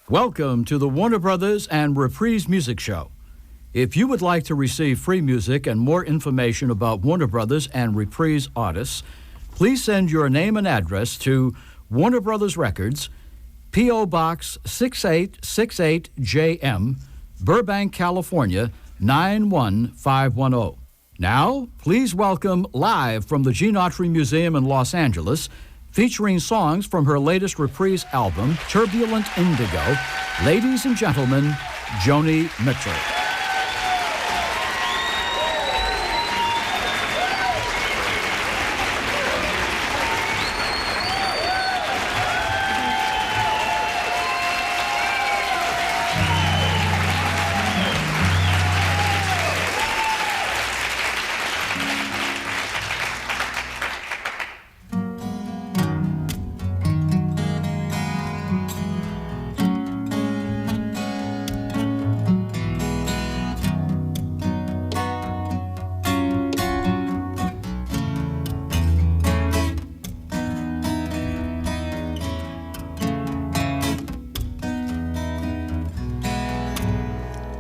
Welcome to the Warner Brothers and Reprise Music Show. If you would like to receive free music and more information about Warner Brothers and Reprise artists, please send your name and address to Warner Brothers Records, P.O. Box 6868 JM, Burbank, California 91510. Now, please welcome live from the Autry Museum in Los Angeles, featuring songs from her latest Reprise album, Turbulent Indigo, ladies and gentlemen, Joni Mitchell.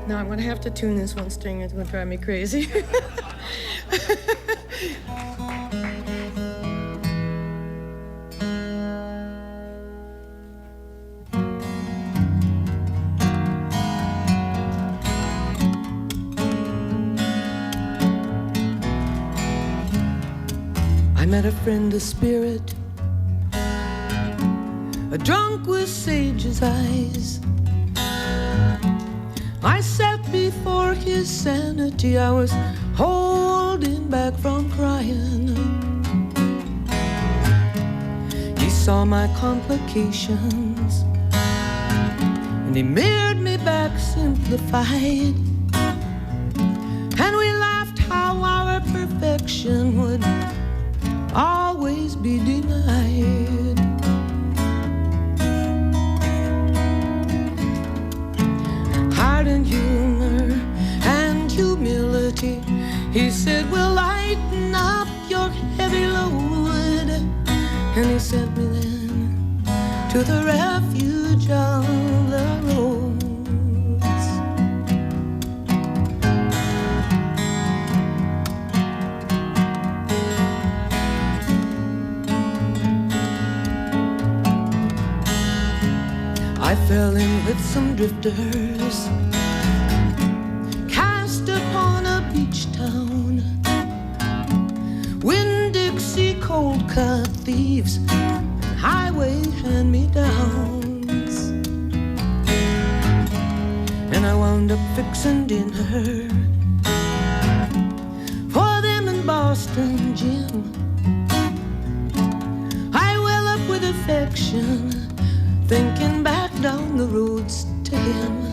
Now I'm going to have to tune this one string. It's going to drive me crazy. I met a friend, a spirit, a drunk with sage's eyes. I sat before his sanity. I was holding back from crying. He saw my complications and he mirrored me back simplified. And we laughed how our perfection would always be denied. Heart and humor and humility, he said, will lighten up your heavy load. And he sent me then to the refuge of the roads. I fell in with some drifters, cast upon a beach town. Winn-Dixie cold-cut thieves, highway hand-me-downs. And I wound up fixing dinner for them in Boston, Jim. I well up with affection, thinking back down the roads to him.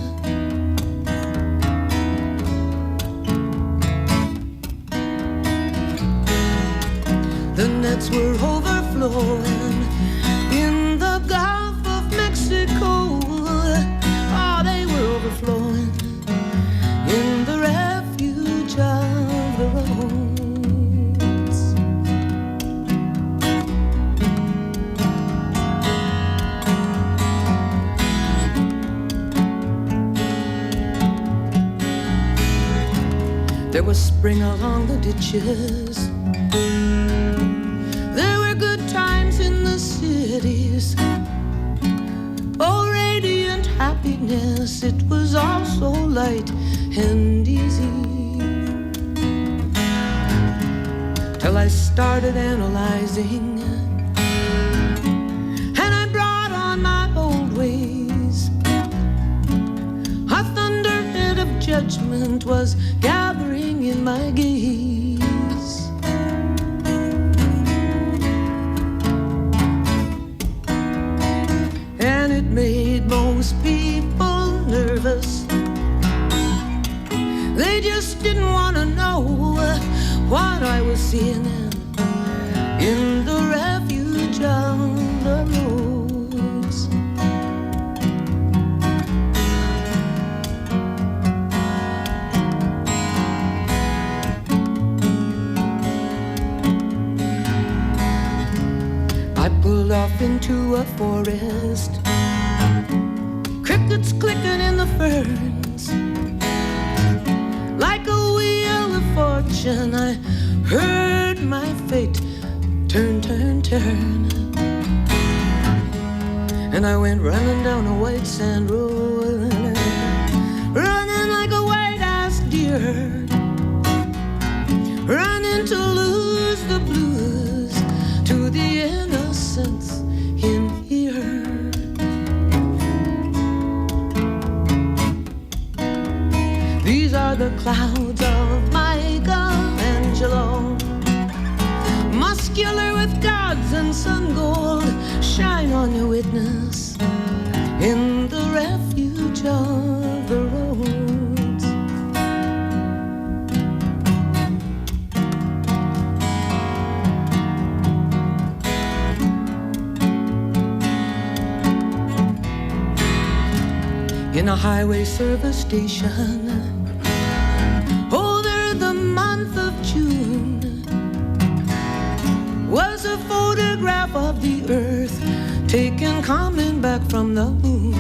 The nets were overflowing in the Gulf of Mexico. Oh, they were overflowing in the refuge of the roads. There was spring along the ditches. There were good times in the cities. Oh, radiant happiness, it was all so light and easy. Till I started analyzing, and I brought on my old ways. A thunderhead of judgment was gathering in my gaze. And it made most people nervous. They just didn't want to know what I was seeing in the refuge of the roads. I pulled off into a forest. Crickets boots clicking in the ferns. Like a wheel of fortune, I heard my fate turn, turn, turn. And I went running down a white sand road, running like a white-ass deer, running to lose the blues to the innocence in here. These are the clouds of Michelangelo, muscular with gods and sun gold. Shine on your witness in the refuge of the roads. In a highway service station over the month of June was a photograph of the earth taken coming back from the moon.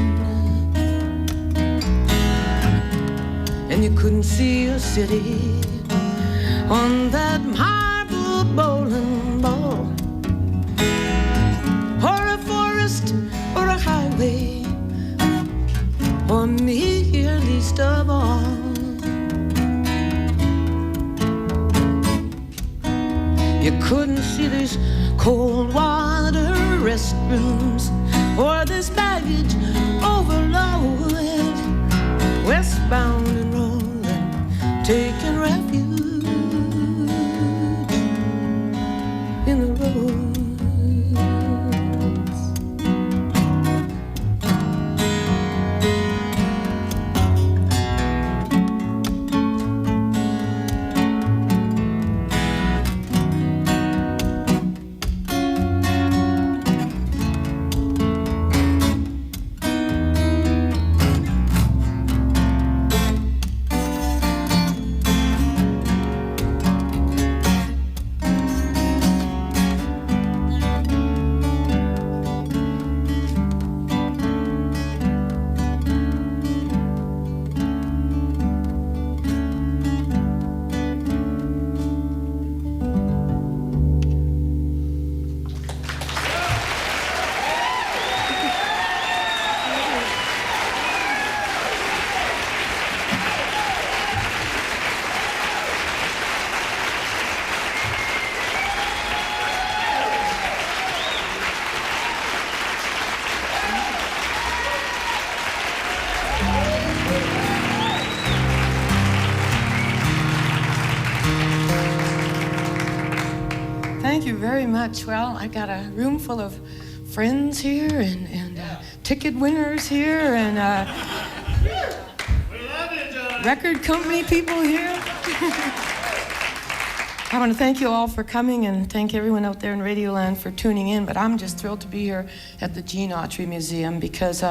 And you couldn't see a city on that marble bowling ball, or a forest, or a highway, or me here least of all. You couldn't see these cold water restrooms, or this baggage overloaded, westbound and rolling, taking refuge in the roads. Thank you very much. Well, I got a room full of friends here and ticket winners here and record company people here. I want to thank you all for coming and thank everyone out there in Radioland for tuning in, but I'm just thrilled to be here at the Autry Museum because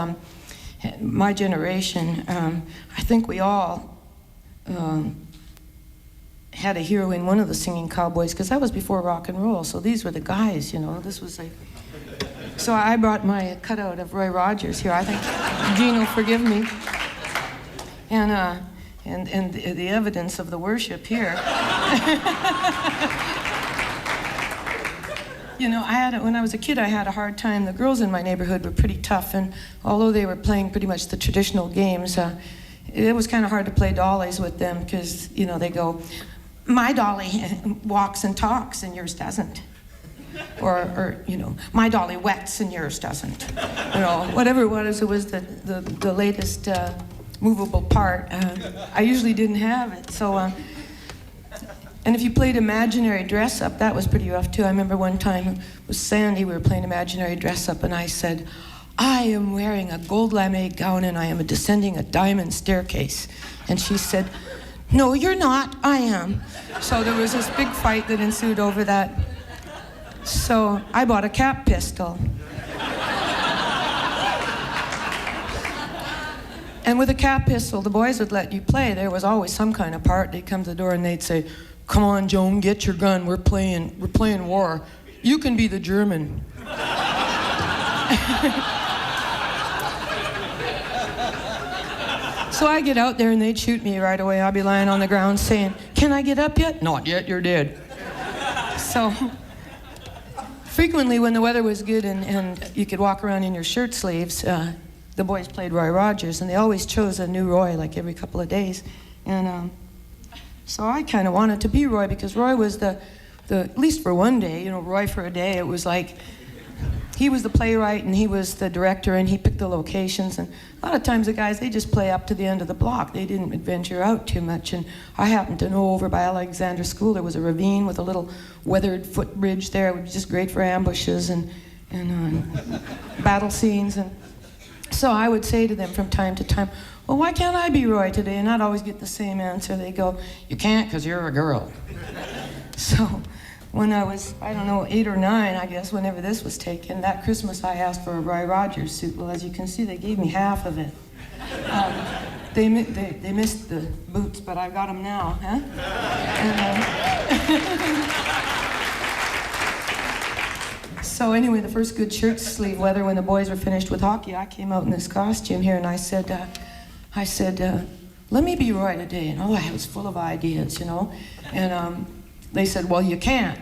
my generation, I think we all had a hero in one of the singing cowboys, because that was before rock and roll, so these were the guys, you know. This was like, so I brought my cutout of Roy Rogers here. I think Gene will forgive me, and the evidence of the worship here. You know, when I was a kid, I had a hard time. The girls in my neighborhood were pretty tough, and although they were playing pretty much the traditional games, it was kind of hard to play dollies with them, because, you know, they go, my dolly walks and talks and yours doesn't. Or you know, my dolly wets and yours doesn't. You know, whatever it was the latest movable part. I usually didn't have it. So, and if you played imaginary dress up, that was pretty rough too. I remember one time with Sandy, we were playing imaginary dress up, and I said, I am wearing a gold lame gown and I am descending a diamond staircase. And she said, no, you're not, I am. So there was this big fight that ensued over that. So I bought a cap pistol. And with a cap pistol, the boys would let you play. There was always some kind of part. They'd come to the door and they'd say, come on, Joan, get your gun. We're playing war. You can be the German. So I get out there and they'd shoot me right away. I'd be lying on the ground saying, "Can I get up yet?" "Not yet, you're dead." So frequently when the weather was good and you could walk around in your shirt sleeves, the boys played Roy Rogers, and they always chose a new Roy like every couple of days. And so I kind of wanted to be Roy because Roy was the at least for one day, Roy for a day, it was like he was the playwright and he was the director and he picked the locations. And a lot of times the guys, they just play up to the end of the block. They didn't adventure out too much. And I happened to know over by Alexander School there was a ravine with a little weathered footbridge there. It was just great for ambushes and battle scenes. And so I would say to them from time to time, "Well, why can't I be Roy today?" And I'd always get the same answer. They go, "You can't because you're a girl." So when I was, 8 or 9, I guess, whenever this was taken, that Christmas I asked for a Roy Rogers suit. Well, as you can see, they gave me half of it. They missed the boots, but I got them now, huh? So anyway, the first good shirt sleeve weather when the boys were finished with hockey, I came out in this costume here and I said, "Let me be Roy today." And I was full of ideas, And they said, "Well, you can't,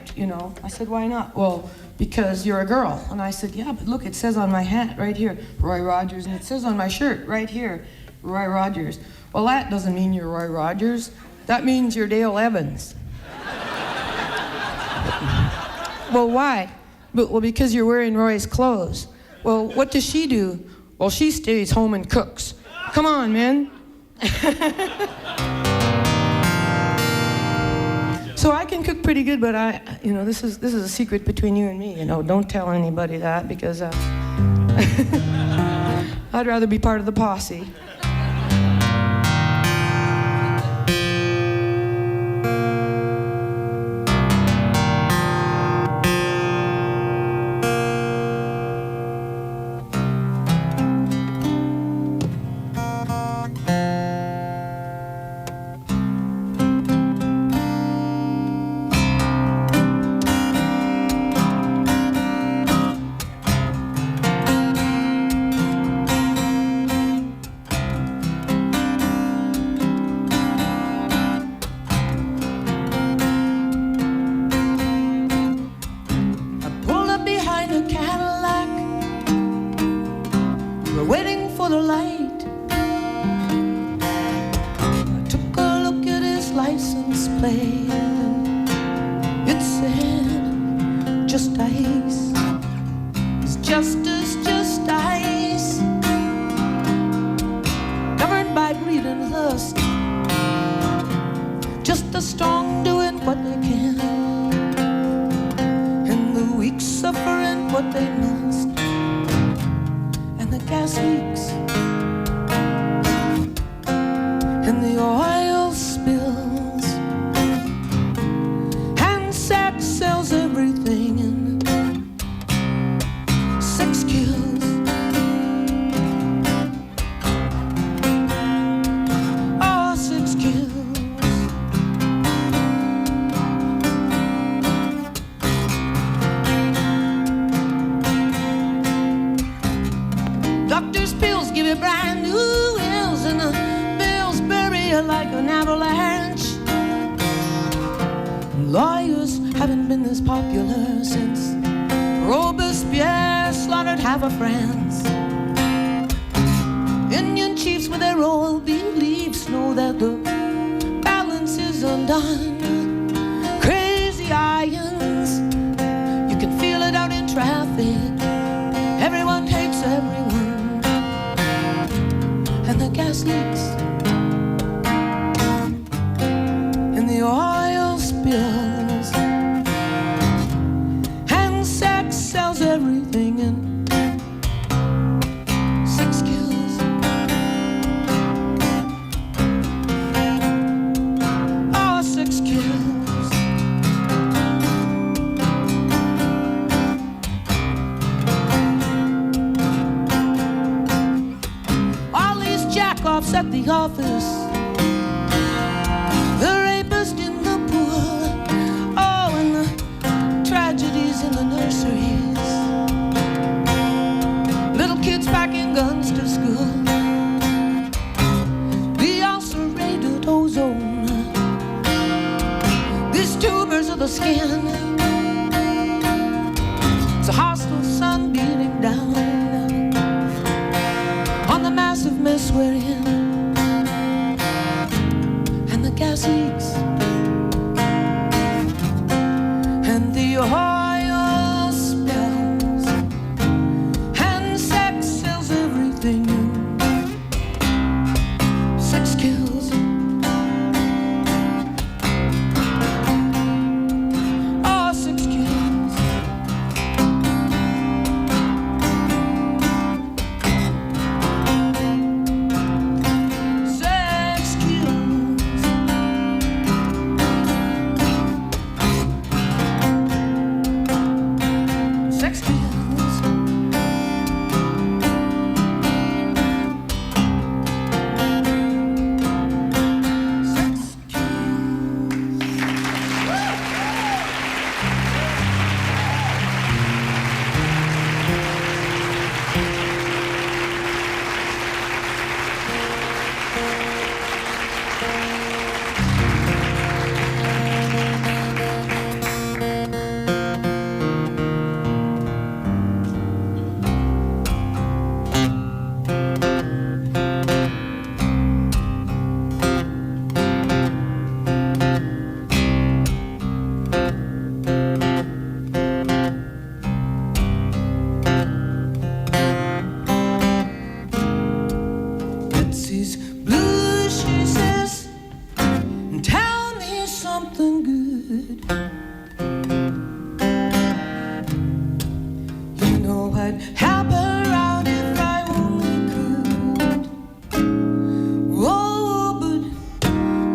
I said, "Why not?" "Well, because you're a girl." And I said, "Yeah, but look, it says on my hat right here, Roy Rogers, and it says on my shirt right here, Roy Rogers." "Well, that doesn't mean you're Roy Rogers. That means you're Dale Evans." "Well, why?" Well, because you're wearing Roy's clothes." "Well, what does she do?" "Well, she stays home and cooks." Come on, man. So I can cook pretty good, but this is a secret between you and me. Don't tell anybody that because I'd rather be part of the posse. At the office, the rapist in the pool, and the tragedies in the nurseries, little kids packing guns to school, the skin. It's a hostile sun beating down on the massive mess we're in, and the gas leaks, and the oil spills, and sex sells everything. Sex kills. Oh, sex kills. Sex kills. Sex kills. Sex Betsy's blue, she says, tell me something good. You know I'd help her out if I only could. Oh, but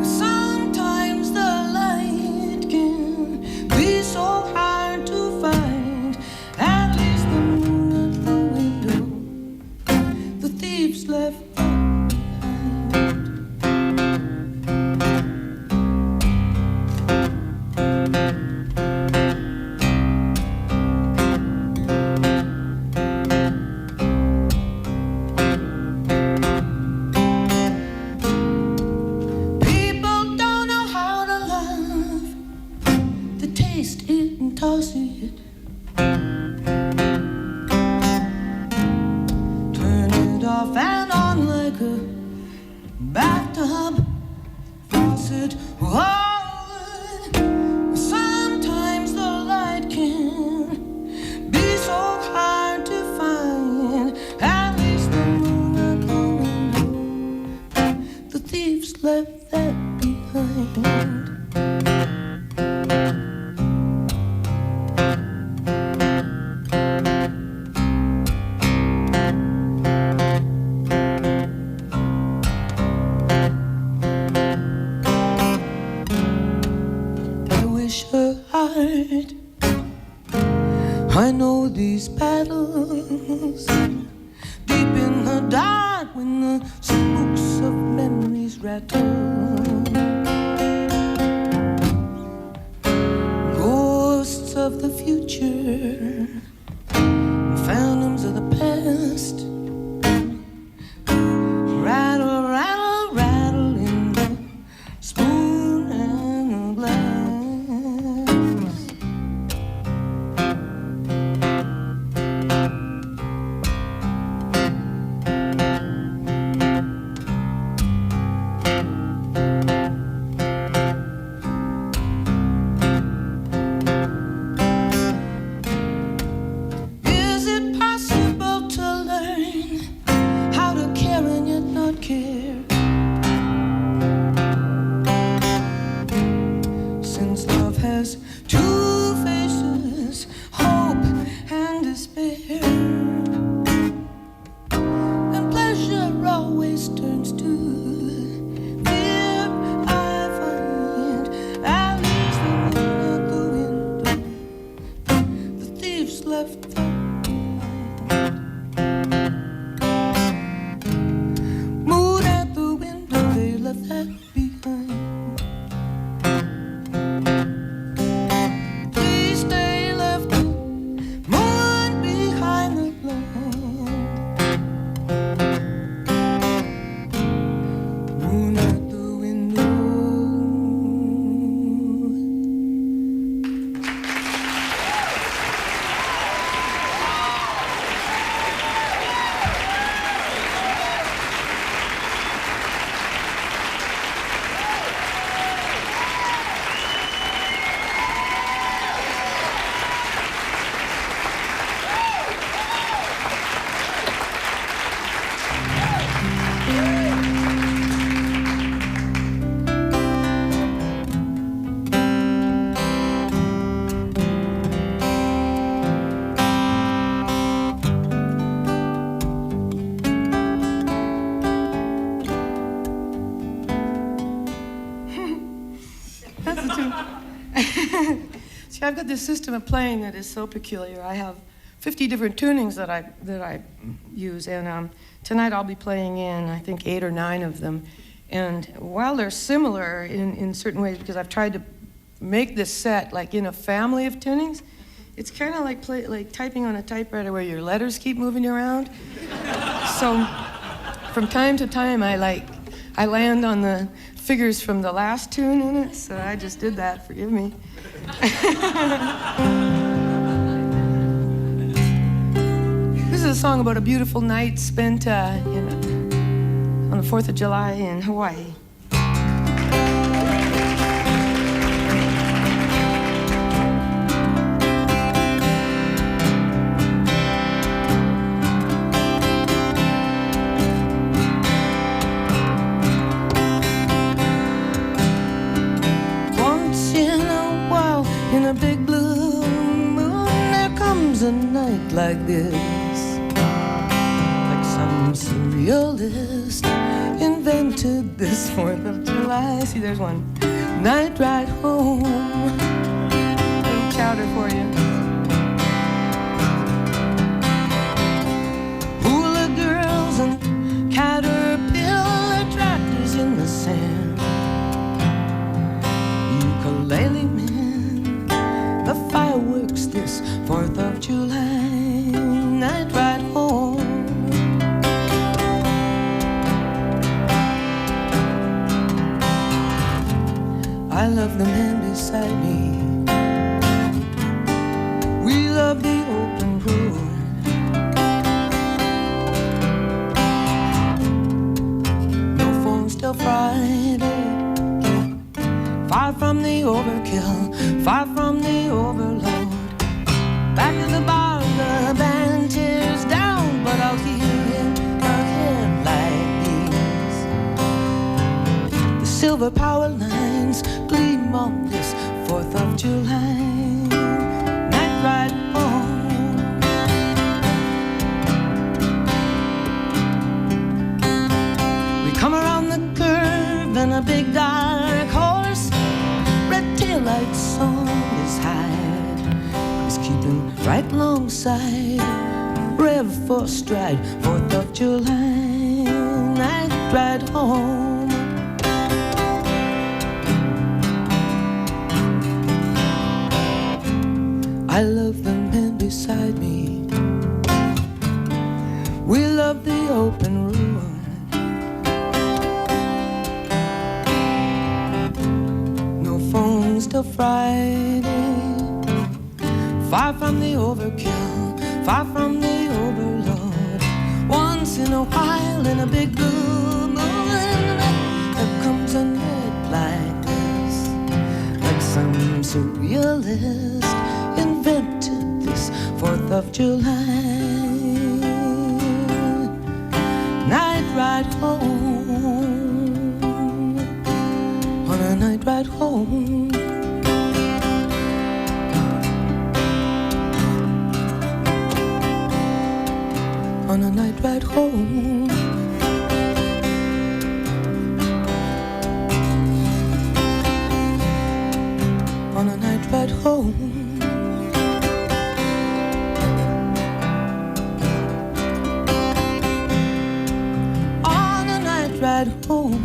sometimes the light can be so hard to find. At least the moon at the window, the thieves left. People don't know how to love. They taste it and toss it. Turn it off and on like a bathtub faucet. Oh, sometimes the light can be so hard to find. At least the moon at the window, the thieves left that behind. I wish her heart. I know these battles deep in the dark when the spooks of memories rattle. Ghosts of the future, phantoms of the past. Rattle, rattle, rattle in the spoon and the glass. See, I've got this system of playing that is so peculiar. I have 50 different tunings that I use, and tonight I'll be playing in, I think, 8 or 9 of them. And while they're similar in certain ways, because I've tried to make this set like in a family of tunings, it's kind of like typing on a typewriter where your letters keep moving around. So from time to time, I land on the figures from the last tune in it, so I just did that, forgive me. This is a song about a beautiful night spent on the 4th of July in Hawaii. A night like this, like some surrealist invented this 4th of July. See, there's one. Night ride home. Little chowder for you. Hula girls and caterpillar tractors in the sand. Ukulele men, the fireworks this 4th of July, night ride home. I love the man beside me. We love the open road. No phones till Friday. Far from the overkill, far from the overload. Back at the bar, the band tears down, but I'll hear him again like these. The silver power lines gleam on this 4th of July. Night ride home. We come around the curve in a big dark horse. Red taillight song is high. Keeping right alongside, rev for stride, 4th of July, night ride home. I love the man beside me. We love the open road. No phones till Friday. Far from the overkill, far from the overload. Once in a while, in a big blue moon, there comes a night like this, like some surrealist invented this 4th of July. Night ride home, on a night ride home. On a night ride home. On a night ride home. On a night ride home.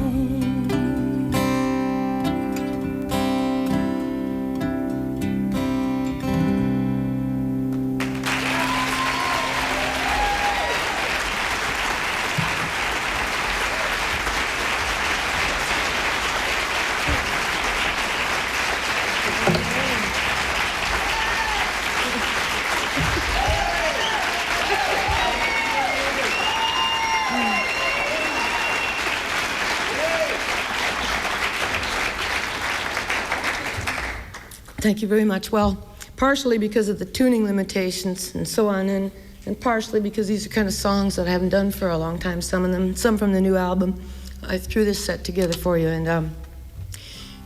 Thank you very much. Well, partially because of the tuning limitations and so on, and partially because these are kind of songs that I haven't done for a long time, some of them, some from the new album. I threw this set together for you, and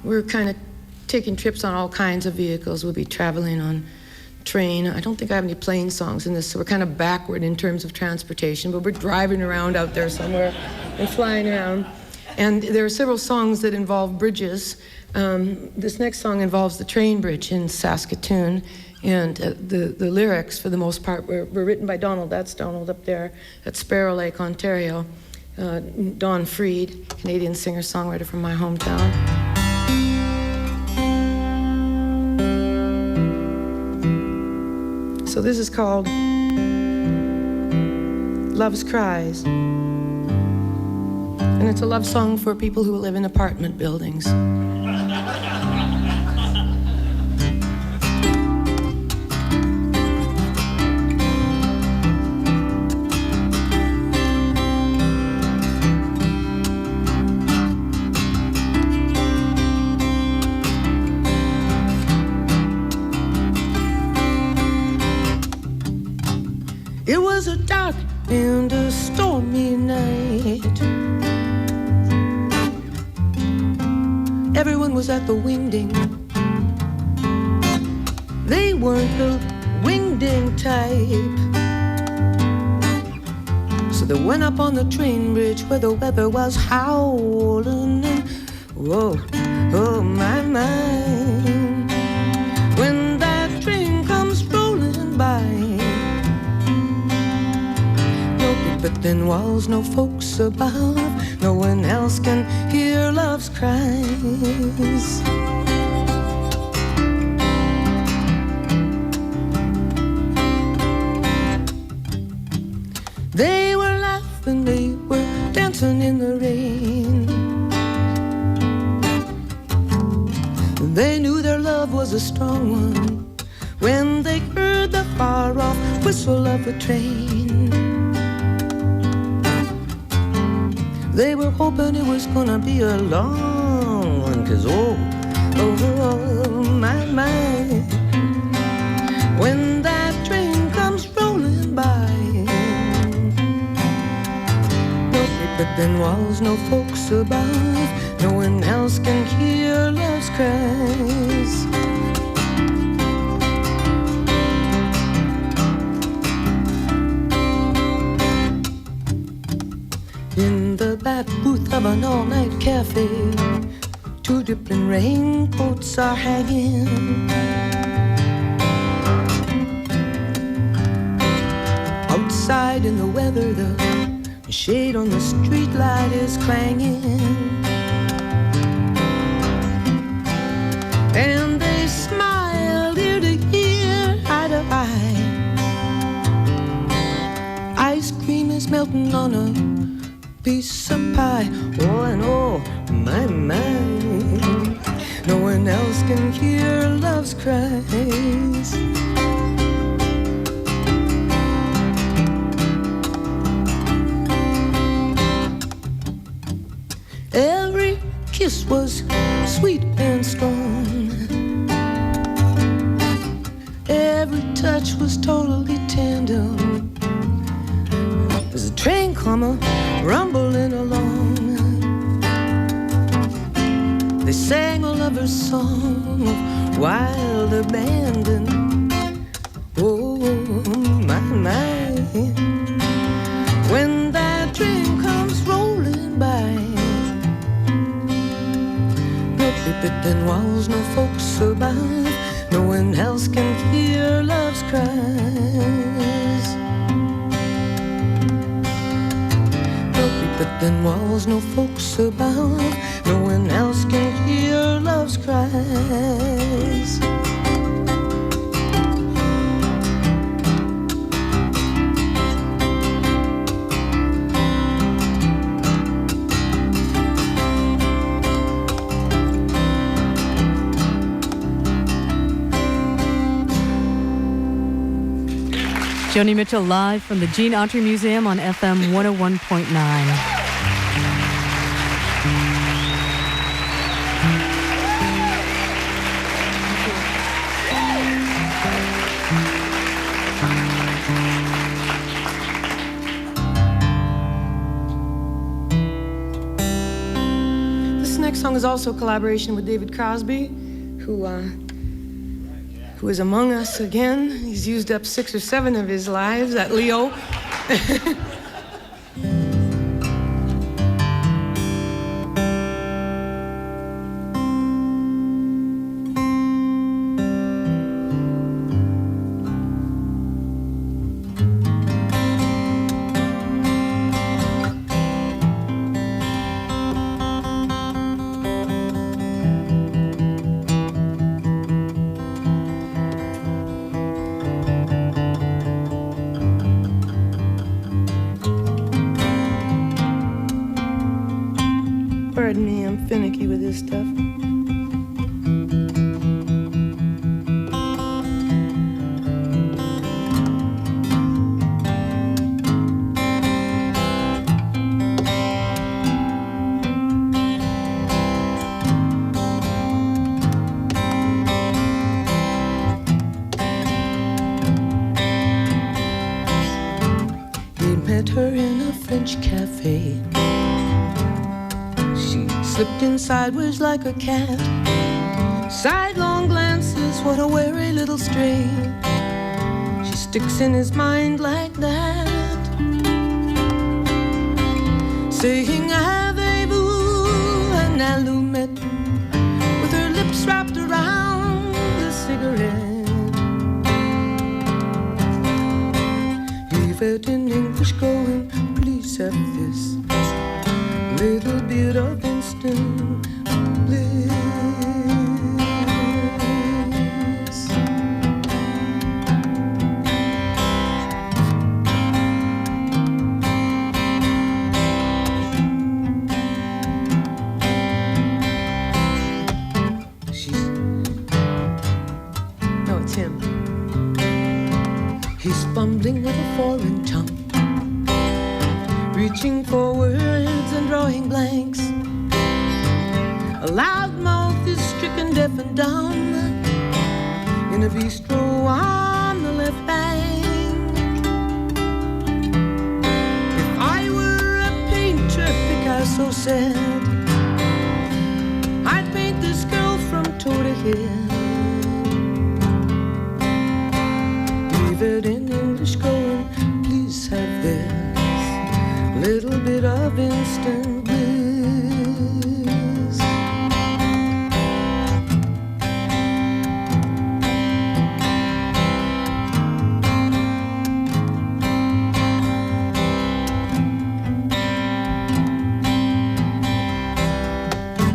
we're kind of taking trips on all kinds of vehicles. We'll be traveling on train. I don't think I have any plane songs in this, so we're kind of backward in terms of transportation, but we're driving around out there somewhere and flying around. And there are several songs that involve bridges, This next song involves the train bridge in Saskatoon, and the lyrics, for the most part, were written by Donald. That's Donald up there at Sparrow Lake, Ontario. Don Freed, Canadian singer-songwriter from my hometown. So this is called Love's Cries. And it's a love song for people who live in apartment buildings. It was a dark and a stormy night. Everyone was at the wingding. They weren't the wingding type. So they went up on the train bridge where the weather was howling and whoa, oh my, my. When that train comes rolling by, but then walls, no folks above, no one else can hear love's cries. They were laughing, they were dancing in the rain. They knew their love was a strong one when they heard the far-off whistle of a train. They were hoping it was gonna be a long one, 'cause oh, my, my. When that train comes rolling by, no paper thin walls, no folks above, no one else can hear love's cries. In the back booth of an all-night cafe, two different raincoats are hanging. Outside in the weather, the shade on the street light is clanging. And they smile ear to ear, eye to eye. Ice cream is melting on a piece of pie, oh and oh, my, my. No one else can hear love's cries. Every kiss was sweet and strong. Every touch was totally tender. There's a train coming rumbling along. They sang a lover's song of wild abandon. Oh, my, my. When that train comes rolling by, no paper thin walls, no folks above, no one else can hear love's cries. But then walls, no folks above, no one else can hear love's cries. Joni Mitchell live from the Gene Autry Museum on FM 101.9. This next song is also a collaboration with David Crosby, who is among us again. He's used up 6 or 7 of his lives at Leo. Pardon me, I'm finicky with this stuff. Her in a French cafe. She slipped in sideways like a cat. Sidelong glances, what a wary little stray. She sticks in his mind like that, saying avez-vous an allumette, with her lips wrapped around the cigarette. Leave in English going, please have this little bit of instant bliss. No, it's him. He's fumbling with a foreign tongue, reaching for words and drawing blanks. A loud mouth is stricken deaf and dumb in a bistro on the left bank. If I were a painter, Picasso said, I'd paint this girl from toe to head. Leave it in English going, please have this little bit of instant bliss.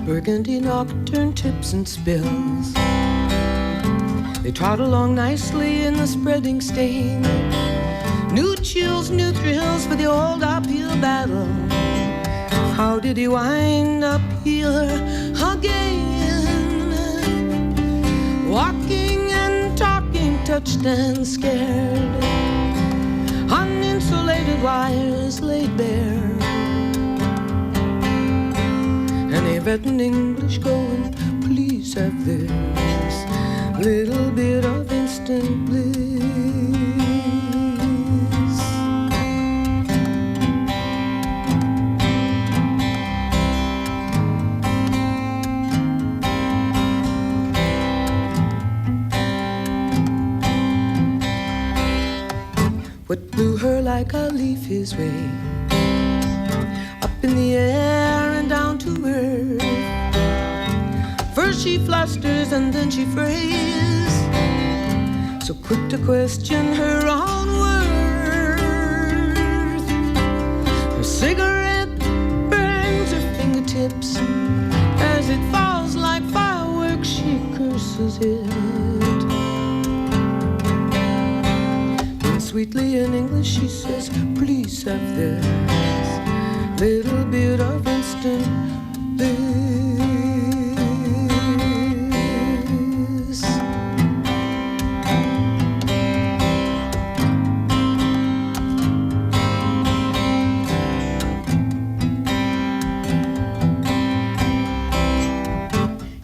Burgundy nocturne tips and spills, they trot along nicely in the spreading stain. New chills, new thrills for the old uphill battle. How did he wind up here again? Walking and talking, touched and scared. Uninsulated wires laid bare. And they've written English going, please have this little bit of instant bliss. What blew her like a leaf his way, up in the air and down to earth. First she flusters and then she frays, so quick to question her own worth. Her cigarette burns her fingertips, as it falls like fireworks she curses it. Sweetly in English she says, please have this little bit of instant bliss.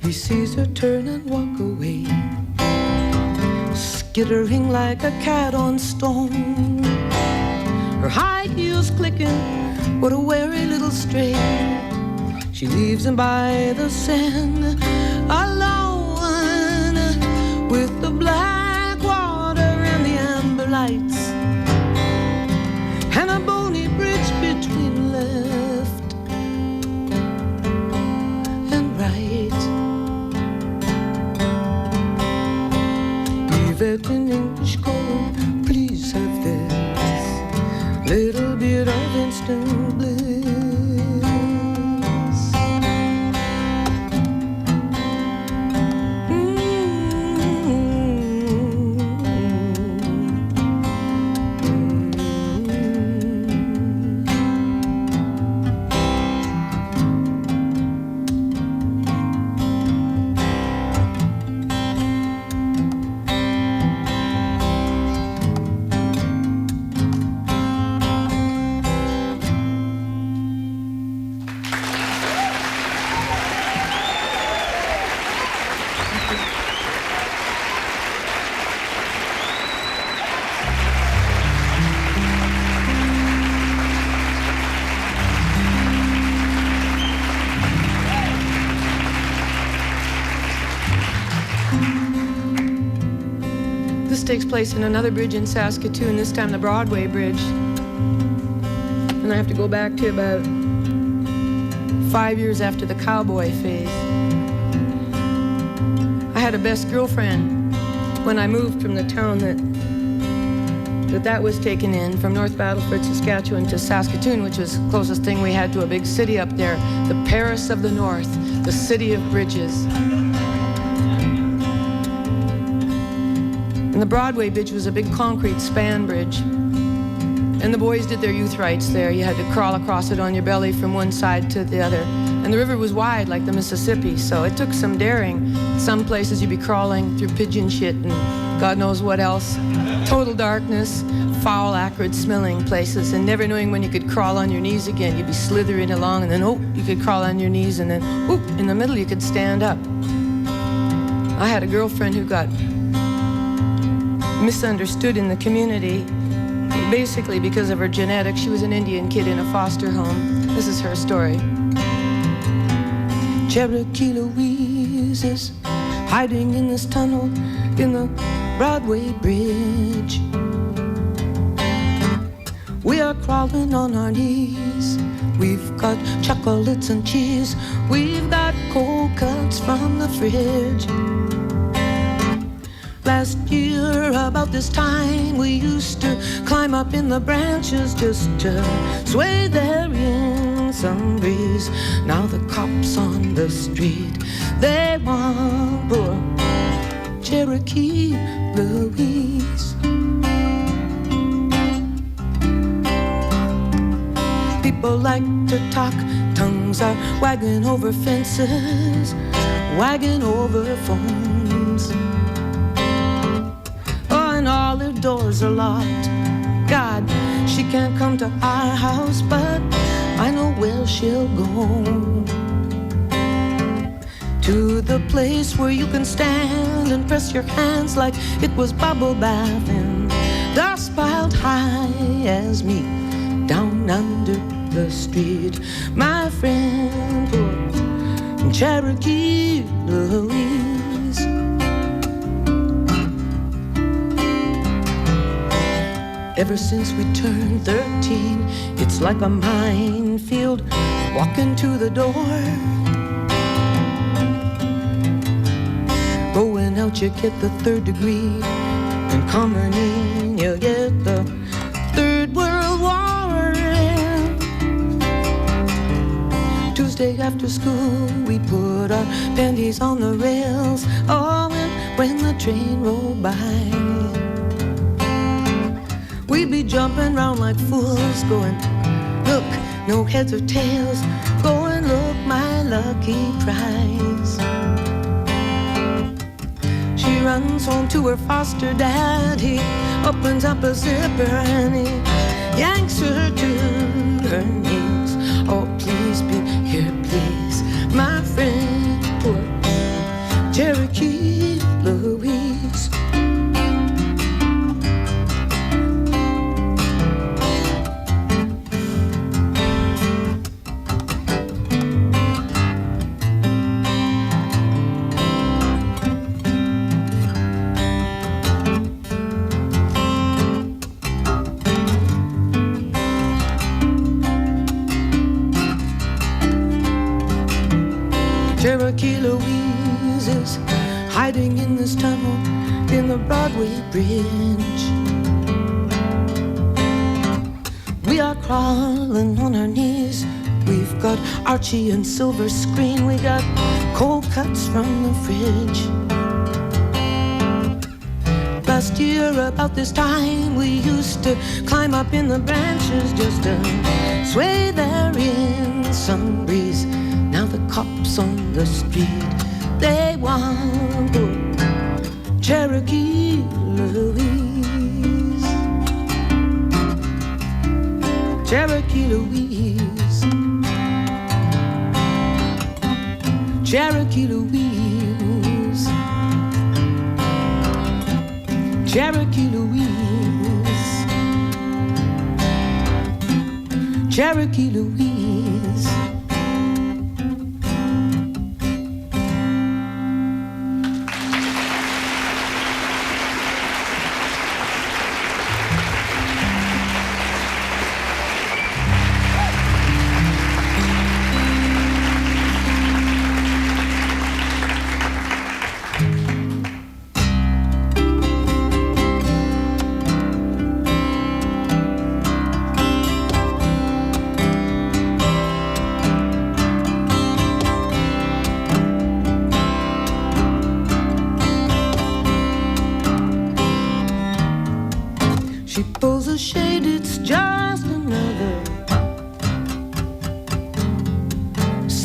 He sees her turn and walk away, skittering like a cat on stone. Her high heels clicking, what a wary little stray. She leaves him by the sand, alone, with the black water and the amber lights, and a bony bridge between left and right. Yvette in English going, please have this little bit of instant bliss. takes place in another bridge in Saskatoon, this time the Broadway Bridge. And I have to go back to about 5 years after the cowboy phase. I had a best girlfriend when I moved from the town that was taken in, from North Battleford, Saskatchewan to Saskatoon, which was the closest thing we had to a big city up there, the Paris of the North, the city of bridges. And the Broadway Bridge was a big concrete span bridge. And the boys did their youth rights there. You had to crawl across it on your belly from one side to the other. And the river was wide like the Mississippi, so it took some daring. Some places you'd be crawling through pigeon shit and God knows what else. Total darkness, foul, acrid smelling places, and never knowing when you could crawl on your knees again. You'd be slithering along, and then, oh, you could crawl on your knees, and then, oh, in the middle you could stand up. I had a girlfriend who got misunderstood in the community, basically because of her genetics. She was an Indian kid in a foster home. This is her story. Cherokee Louise is hiding in this tunnel in the Broadway Bridge. We are crawling on our knees. We've got chocolates and cheese. We've got cold cuts from the fridge. Last year, about this time, we used to climb up in the branches just to sway there in some breeze. Now the cops on the street, they want poor Cherokee Louise. People like to talk, tongues are wagging over fences, wagging over phones. And all her doors are locked. God, she can't come to our house, but I know where she'll go. To the place where you can stand and press your hands like it was bubble bath and dust piled high as me down under the street. My friend, poor Cherokee Louise. Ever since we turned 13, it's like a minefield walking to the door. Going out, you get the 3rd degree, and coming in, you get the 3rd World War. Tuesday after school, we put our panties on the rails. Oh, and when the train rolled by, we'd be jumping round like fools, going, look, no heads or tails, going, look, my lucky prize. She runs home to her foster dad, he opens up a zipper and he yanks her to her knees. Oh, please be here, please, my friend, poor Cherokee Louise. Cherokee Louise is hiding in this tunnel in the Broadway Bridge. We are crawling on our knees. We've got Archie and silver screen. We got cold cuts from the fridge. Last year about this time we used to climb up in the branches just to sway there in some breeze. Now the cops on the street, they want poor Cherokee Louise. Cherokee Louise. Cherokee Louise. Cherokee Louise. Cherokee Louise.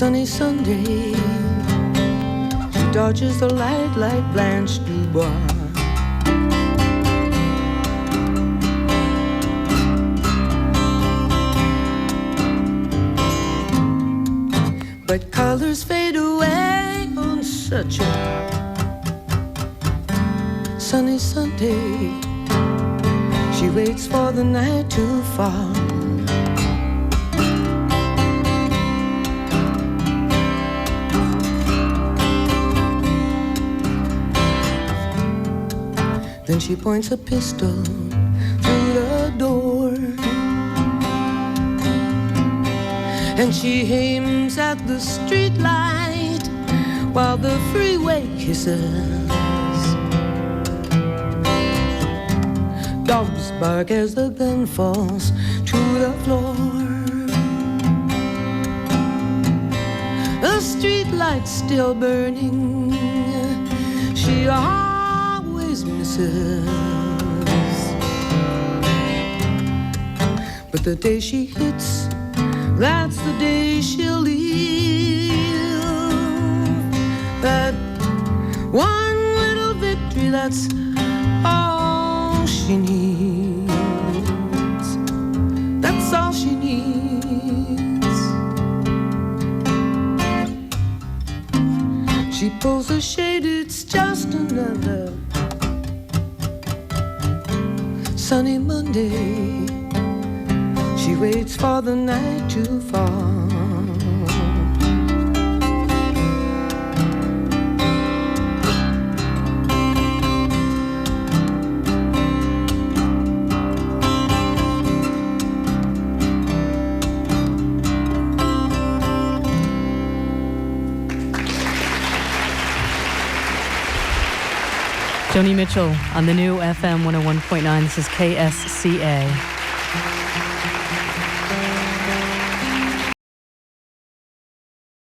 Sunny Sunday, she dodges the light like Blanche Dubois. But colors fade away on such a sunny Sunday. She waits for the night to fall. Then she points a pistol through the door, and she aims at the street light while the freeway hisses. Dogs bark as the gun falls to the floor. The street light's still burning. She always misses. But the day she hits, that's the day she'll leave. That one little victory, that's all she needs. That's all she needs. She pulls the shade, it's just another sunny Monday. She waits for the night to fall. Joni Mitchell on the new FM 101.9. This is KSCA.